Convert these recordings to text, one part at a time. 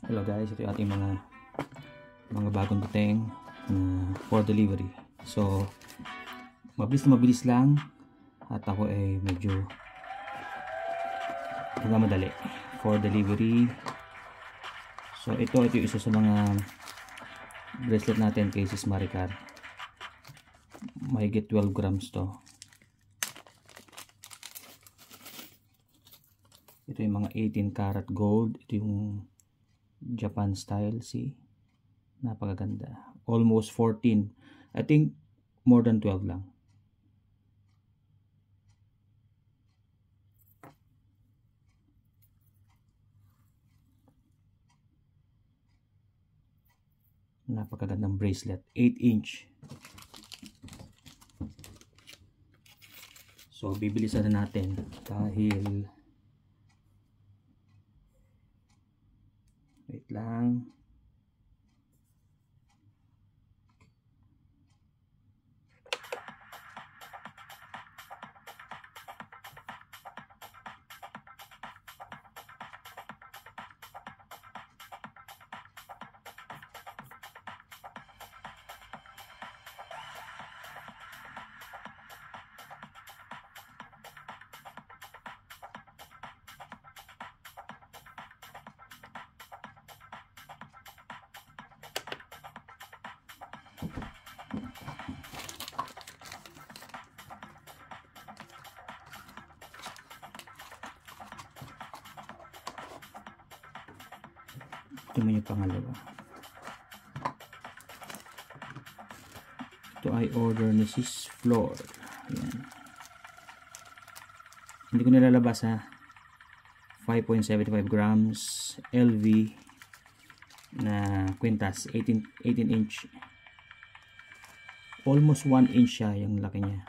Hello guys, ito yung ating mga bagong dating for delivery. So mabilis lang at ako ay medyo nagmamadali for delivery. So ito yung isa sa mga bracelet natin kay Sis Maricar. Mahigit 12 grams to. Ito yung mga 18 karat gold. Ito yung Japan style, see? Napakaganda. Almost 14. I think more than 12 lang. Napakagandang bracelet. 8 inch. So, bibilisan na natin dahil wait lang. Ito naman yung pangalawa. Ito ay order ni Sis Flor. Ayan. Hindi ko nilalabas ha. 5.75 grams LV na kwintas. 18 inch. Almost 1 inch siya yung laki niya.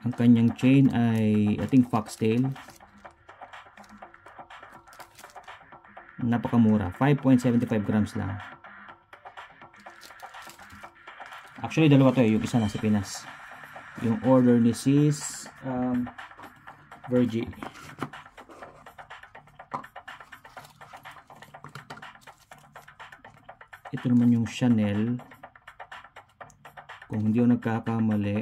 Ang kanyang chain ay I think foxtail. Napakamura, 5.75 grams lang. Actually dalawa to, yung isa nasa Pinas. Yung order ni Sis Virgie. Ito naman yung Chanel, kung hindi ako nagkakamali,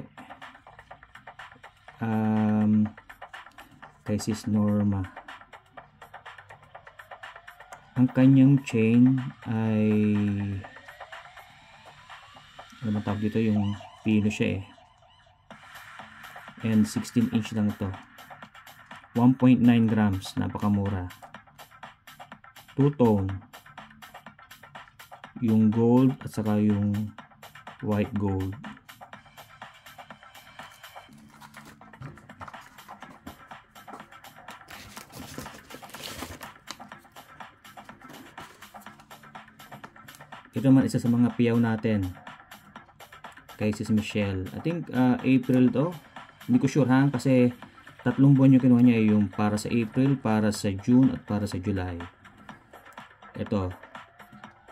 kay Sis Norma. Ang kanyang chain ay ano ba tawag dito, yung pino siya and 16 inch lang ito. 1.9 grams, napakamura. Two-tone, yung gold at saka yung white gold. Ito naman isa sa mga piyaw natin kay Sis Michelle. I think April to. Hindi ko sure ha, kasi 3 buwan yung kinuha niya, yung para sa April, para sa June at para sa July. Ito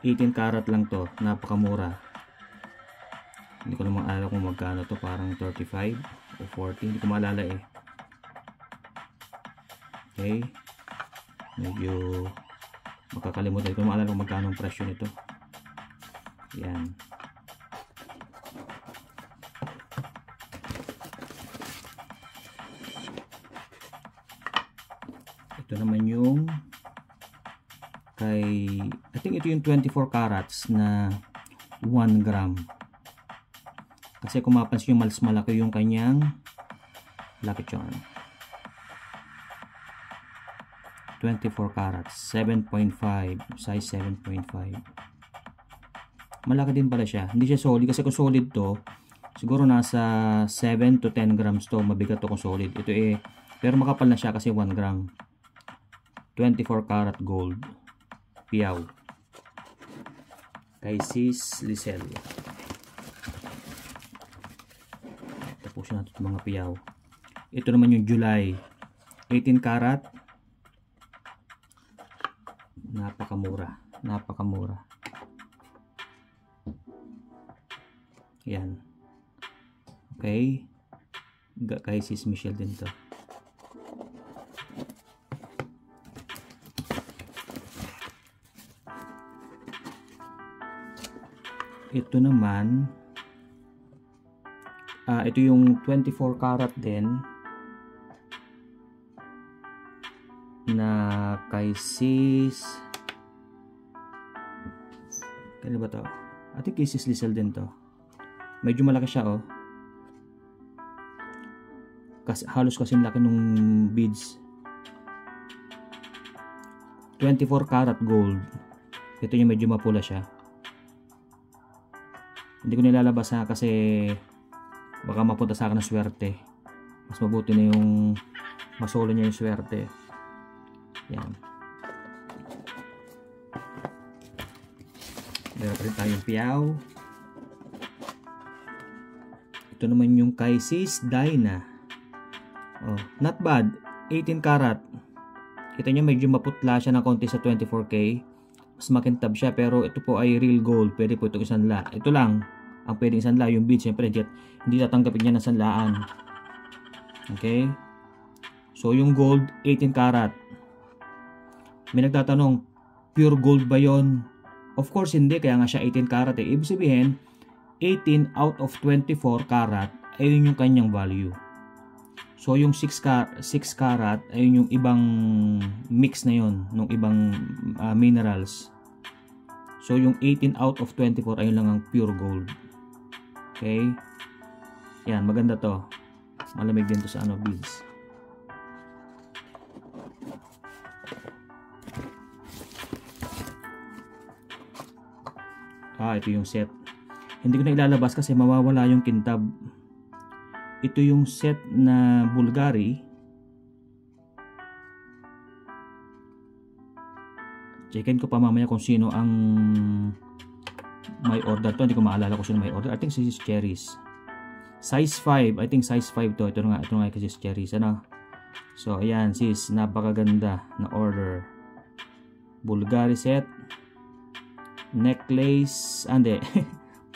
18 karat lang to, napakamura. Hindi ko naman alam kung magkano to, parang 35 o 40, hindi ko maalala eh. Okay, medyo makakalimutan ko, maalala kung magkano ang presyo nito. Yan. Ito naman yung kay, I think ito yung 24 carats na 1 gram. Kasi kung mapansin nyo, mas malaki yung kanyang lucky charm. 24 carats, 7.5, size 7.5. Malaki din pala siya. Hindi siya solid, kasi kung solid to, siguro nasa 7 to 10 grams to. Mabigat to kung solid. Ito eh, pero makapal na siya kasi 1 gram. 24 karat gold. Piyaw. Kay Sis Lisel. Tapusin natin itong mga piyaw. Ito naman yung July. 18 karat. Napakamura. Napakamura. Yan. Okay. Kay Sis Michelle din to. Ito naman, ito yung 24 karat din na kay sis, kaya ba to? I think kay sis Lisel din to. Medyo malaki siya oh. Halos kasing laki nung beads. 24 karat gold. Ito yung medyo mapula siya. Hindi ko nilalabas ha kasi baka mapunta sa akin ng swerte. Mas mabuti na yung masolo niya yung swerte. Yan. Meron pa rin tayong piyaw. Ito naman yung kay sis Dyna. Oh, not bad. 18 karat. Kita nyo medyo maputla siya ng konti sa 24K. Mas makintab siya pero ito po ay real gold. Pwede po itong isanla. Ito lang ang pwedeng isanla. Yung beads syempre hindi tatanggapin niya ng sanlaan. Okay. So yung gold 18 karat. May nagtatanong, pure gold ba yon? Of course hindi. Kaya nga siya 18 karat eh. Ibig sabihin 18 out of 24 karat ayun yung kanyang value. So yung 6 karat ay yung ibang mix na yon ng ibang minerals. So yung 18 out of 24 ayun lang ang pure gold. Okay? Yan, maganda to. Malamig din to sa beads. Ito yung set. Hindi ko na ilalabas kasi mawawala yung kintab. Ito yung set na Bulgari. Checkin ko pa mamaya kung sino ang may order to. Hindi ko maalala kung sino may order. I think si Sis Cherries. Size 5. I think size 5 to. Ito nga kasi Sis Cherries. Ano? So ayan sis. Napakaganda na order. Bulgari set. Necklace. Hindi.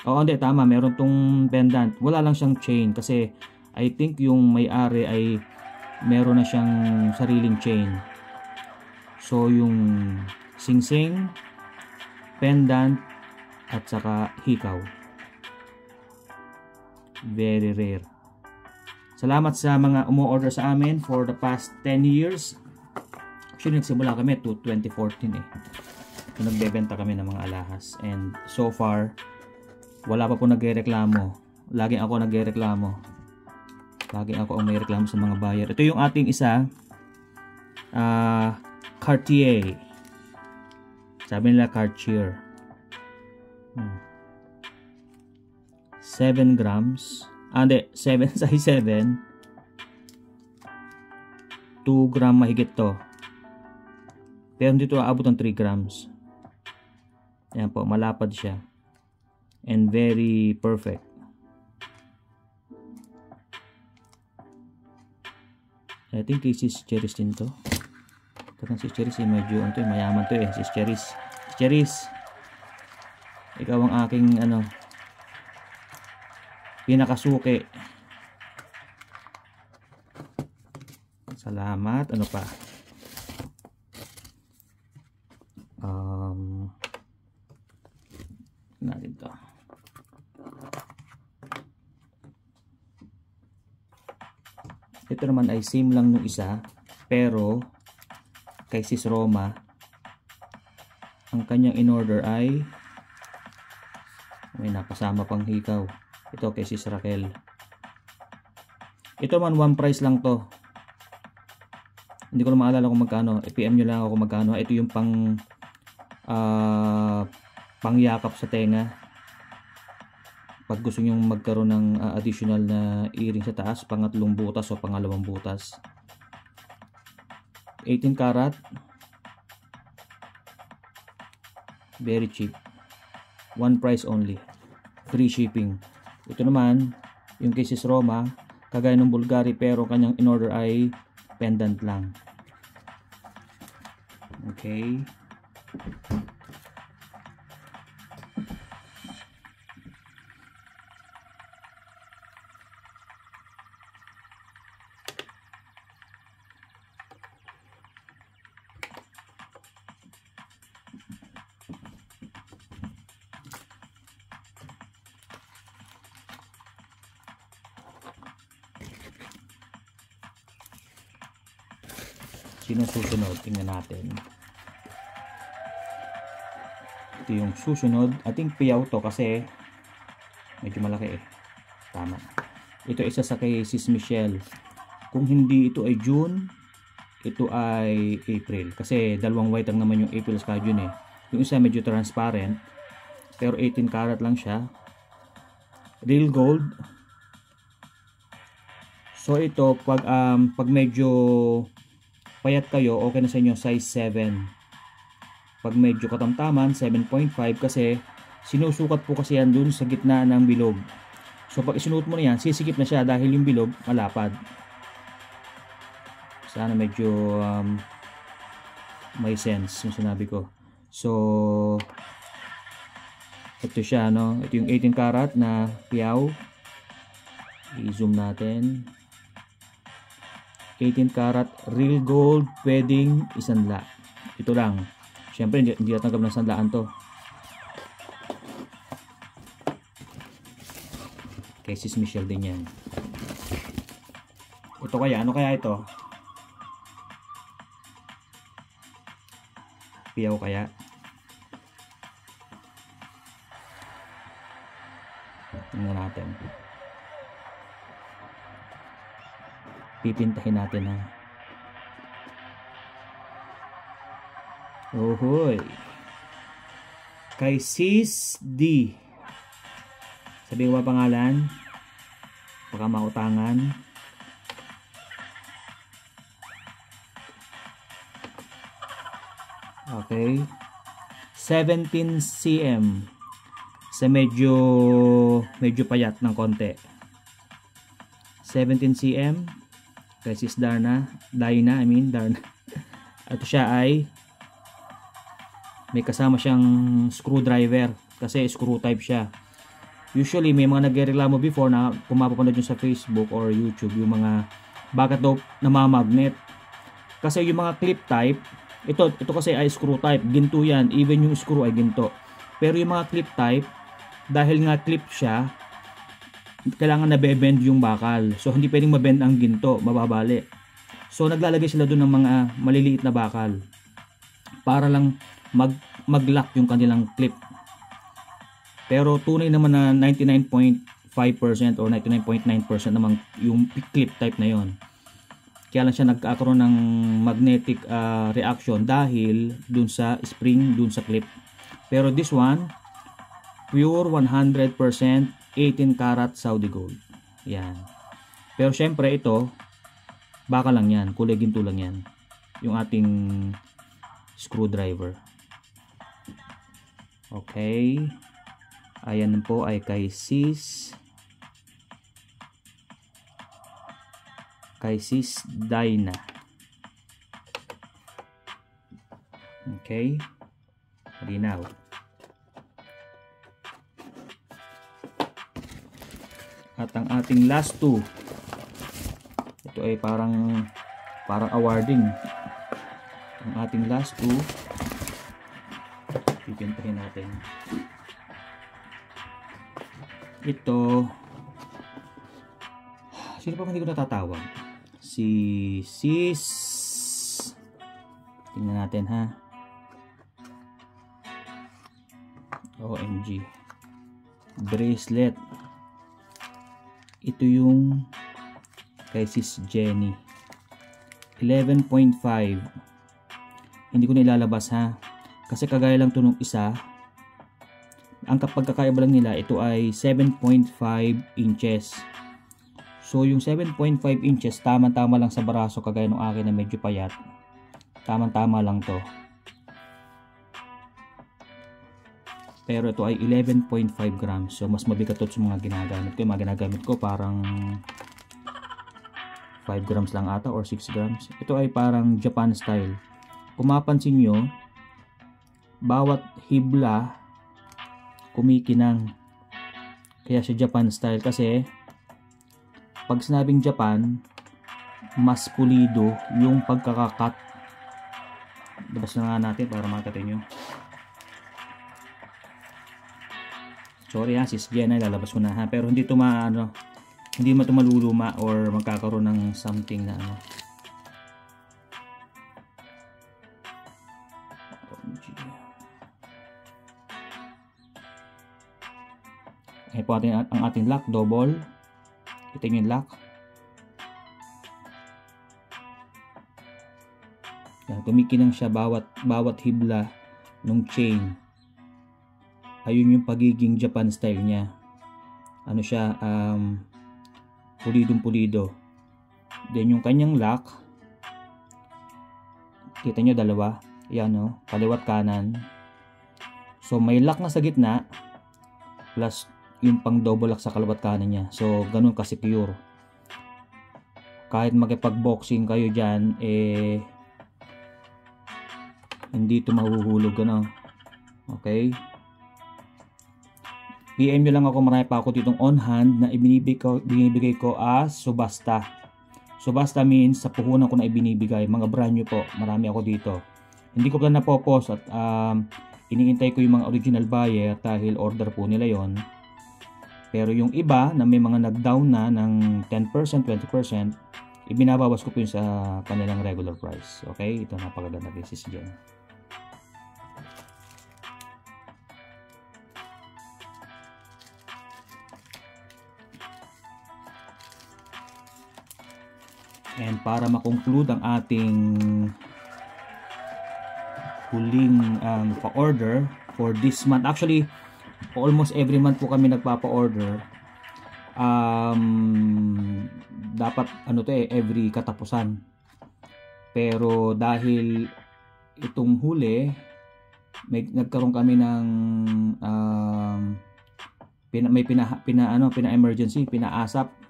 Oo, hindi. Tama. Meron tong pendant. Wala lang siyang chain kasi I think yung may-ari ay meron na siyang sariling chain. So yung singsing, pendant, at saka hikaw. Very rare. Salamat sa mga umu-order sa amin for the past 10 years. Actually nagsimula kami to 2014 eh. So, nagbebenta kami ng mga alahas. And so far, wala pa po nagrereklamo. Laging ako nagrereklamo. Lagi ako ang may reklamo sa mga buyer. Ito yung ating isa. Cartier. Sabi nila Cartier. 7 grams. Hindi. 7 size 7. 2 gram mahigit to. Pero dito aabot ng 3 grams. Yan po. Malapad siya. And very perfect. I think kay Sis Cherries din to. Tapos si Cherries medyo mayaman to eh. Sis Cherries. Sis Cherries. Ikaw ang aking pinakasuki. Salamat. Ano pa? Natin to. Ito naman ay same lang nung isa, pero kay Sis Roma ang kanyang in order ay may napasama pang hikaw. Ito kay Sis Raquel. Ito man one price lang to. Hindi ko na maalala kung magkano. PM nyo lang ako kung magkano. Ito yung pangyakap sa tenga. Pag gusto nyo magkaroon ng additional na earring sa taas, pangatlong butas o pangalawang butas. 18 karat. Very cheap. One price only. Free shipping. Ito naman, yung kay Sis Roma, kagaya ng Bulgari pero kanyang in order ay pendant lang. Okay. Sino susunod? Tingnan natin. Ito yung susunod. I think piyaw to kasi medyo malaki eh. Tama. Ito isa sa kay Sis Michelle. Kung hindi ito ay June, ito ay April. Kasi dalawang white lang naman yung April sa June eh. Yung isa medyo transparent. Pero 18 karat lang siya. Real gold. So ito, pag medyo payat kayo, okay na sa inyo size 7. Pag medyo katamtaman, 7.5 kasi sinusukat po kasi yan dun sa gitna ng bilog. So pag isinuot mo na yan, sisikip na siya dahil yung bilog malapad. Sana medyo may sense yung sinabi ko. So ito siya, no? Ito yung 18 karat na piyaw. I-zoom natin. 18 karat real gold, pwedeng isanla. Ito lang. Siyempre hindi natanggap ng sanlaan to. Kay Sis Michelle din yan. Ito kaya, ano kaya ito? Piyaw kaya? Tingnan natin. Pipintahin natin ha. Ohoy. Kay Sis D. Sabihin ko ba pangalan? Baka mautangan. Okay. 17 cm. Sa medyo payat ng konti. 17 cm. Kay Sis Darna. Darna. Ito siya ay may kasama siyang screwdriver. Kasi screw type siya. Usually may mga nagreklamo before na pumapapanood yun sa Facebook or YouTube yung mga bakit daw namamagnet. Kasi yung mga clip type, ito kasi ay screw type, ginto yan, even yung screw ay ginto. Pero yung mga clip type, dahil nga clip siya, kailangan na be-bend yung bakal. So hindi pwedeng mabend ang ginto, mababali. So naglalagay sila doon ng mga maliliit na bakal para lang mag-lock yung kanilang clip. Pero tunay naman na 99.5% or 99.9% naman yung clip type na yon. Kaya lang siya nagkakaroon ng magnetic reaction dahil dun sa spring, dun sa clip. Pero this one, pure 100% 18 karat Saudi gold. Yan. Pero syempre ito, baka lang yan, kulay ginto lang yan. Yung ating screwdriver. Okay. Ayan po ay kay Sis Dina. Okay. Malinaw. At ang ating last two, ito ay parang awarding. Ang ating last two, pipintahin natin. Ito, sino pa hindi ko natatawag? Si Sis, tingnan natin ha. OMG bracelet. Ito yung kay Sis Jenny, 11.5. Hindi ko na ilalabas ha, kasi kagaya lang ito nung isa. Ang pagkakaiba lang nila, ito ay 7.5 inches. So yung 7.5 inches, tama-tama lang sa baraso, kagaya ng akin na medyo payat. Tama-tama lang to. Pero ito ay 11.5 grams. So mas mabigat ito sa mga ginagamit ko. Yung mga ginagamit ko parang 5 grams lang ata or 6 grams. Ito ay parang Japan style. Kung mapansin nyo, bawat hibla kumikinang. Kaya siya Japan style kasi pag sinabing Japan, mas pulido yung pagkakakat. Labas na nga natin para makita nyo. Sorry ha, Sis Jenna, lalabas ko na ha. Pero hindi ito hindi mo ito maluluma or magkakaroon ng something na Ayan po ang ating lock, double. Ito yung lock. Yan, kumikinang siya bawat hibla ng chain. Ayun yung pagiging Japan style niya. Ano siya, pulidong pulido. Then yung kanyang lock, kita nyo dalawa. Yan o, kaliwat kanan. So may lock na sa gitna, plus yung pang double lock sa kaliwat kanan niya. So ganun ka secure. Kahit makipag-boxing kayo dyan, hindi ito mahuhulog, ano. Okay. PM nyo lang ako, marami pa ako ditong on hand na binibigay ko as subasta. Subasta means sa puhunan ko na ibinibigay. Mga brand new po, marami ako dito. Hindi ko pa napopost at iniintay ko yung mga original buyer dahil order po nila yon. Pero yung iba na may mga nag-down na ng 10%, 20%, ibinabawas ko po yun sa kanilang regular price. Okay, ito napakaganda basis dyan. And para ma-conclude ang ating huling pa-order for this month. Actually, almost every month po kami nagpapa-order. Dapat ano to every katapusan. Pero dahil itong huli, nagkaroon kami ng pina-emergency, pina-ASAP.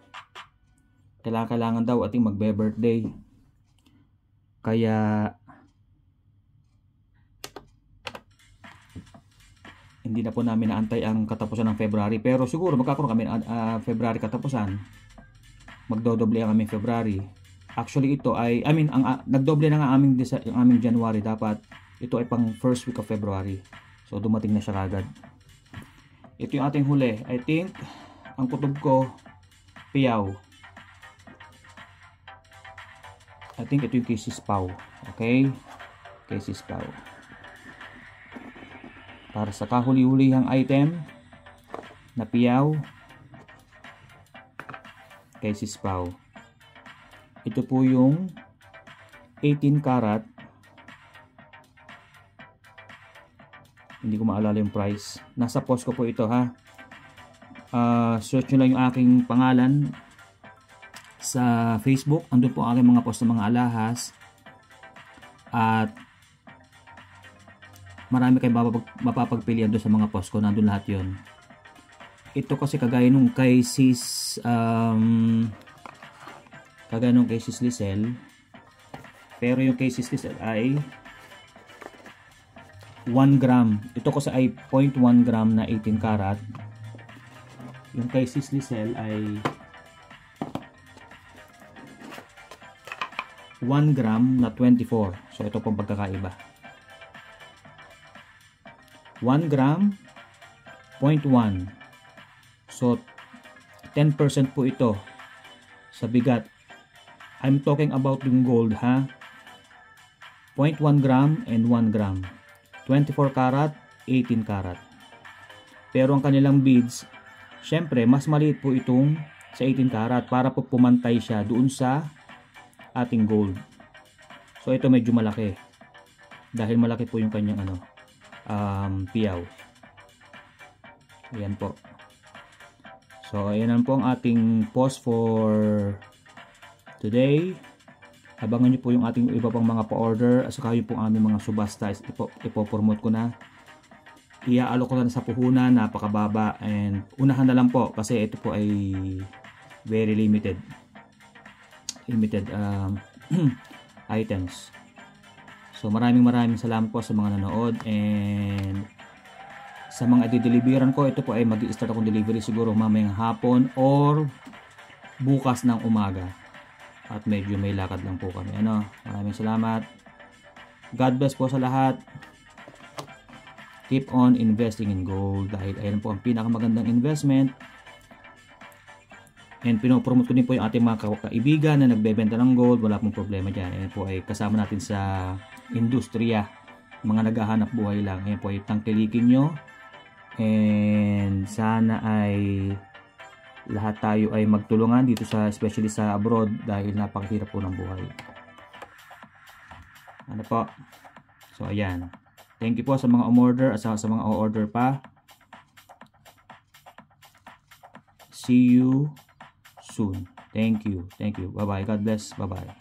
Kailangan daw ating magbe-birthday. Kaya hindi na po namin naantay ang katapusan ng February. Pero siguro magkakaroon kami February katapusan. Magdodoble ang aming February. Actually ito ay, nagdoble na nga ang aming January. Dapat ito ay pang first week of February. So dumating na siya kagad. Ito yung ating huli. I think ang kutob ko, piyaw. I think ito yung Casey's Pau. Okay? Casey's Pau. Para sa kahuli-hulihang item na piyaw, Casey's Pau. Ito po yung 18 karat. Hindi ko maalala yung price. Nasa post ko po ito, ha. Search nyo lang yung aking pangalan sa Facebook. Andun po ang aking mga post ng mga alahas. At marami kayong mapapagpilian doon sa mga post ko. Nandun lahat yun. Ito kasi kagaya nung kay Sis Lisel. Pero yung kay Sis Lisel ay 1 gram. Ito kasi ay 0.1 gram na 18 karat. Yung kay Sis Lisel ay 1 gram na 24. So ito pong pagkakaiba. 1 gram 0.1. So 10% po ito sa bigat. I'm talking about yung gold, ha. 0.1 gram and 1 gram. 24 karat, 18 karat. Pero ang kanilang beads, syempre mas maliit po itong sa 18 karat para po pumantay siya doon sa ating gold. So ito medyo malaki dahil malaki po yung kanyang piyaw. Ayan po. So ayan po ang ating post for today. Abangan nyo po yung ating iba pang mga pa-order at saka yung pong aming mga subasta. Ipopromote ko na. Iaalok ko na sa puhunan, napakababa, and unahan na lang po kasi ito po ay very limited items. So maraming salamat po sa mga nanood, and sa mga i-deliveran ko, ito po ay mag-i-start akong delivery siguro mamayang hapon or bukas ng umaga. At medyo may lakad lang po kami. Maraming salamat. God bless po sa lahat. Keep on investing in gold dahil ayan po ang pinakamagandang investment. And pinopromote ko din po yung ating mga kaibigan na nagbebenta ng gold. Wala pong problema dyan. Ayan po ay kasama natin sa industriya. Mga naghahanap buhay lang. Ayan po ay tangkilikin nyo. And sana ay lahat tayo ay magtulungan dito especially sa abroad dahil napakahirap po ng buhay. Ano po? So ayan. Thank you po sa mga umorder at sa mga o-order pa. See you soon. Thank you. Thank you. Bye-bye. God bless. Bye-bye.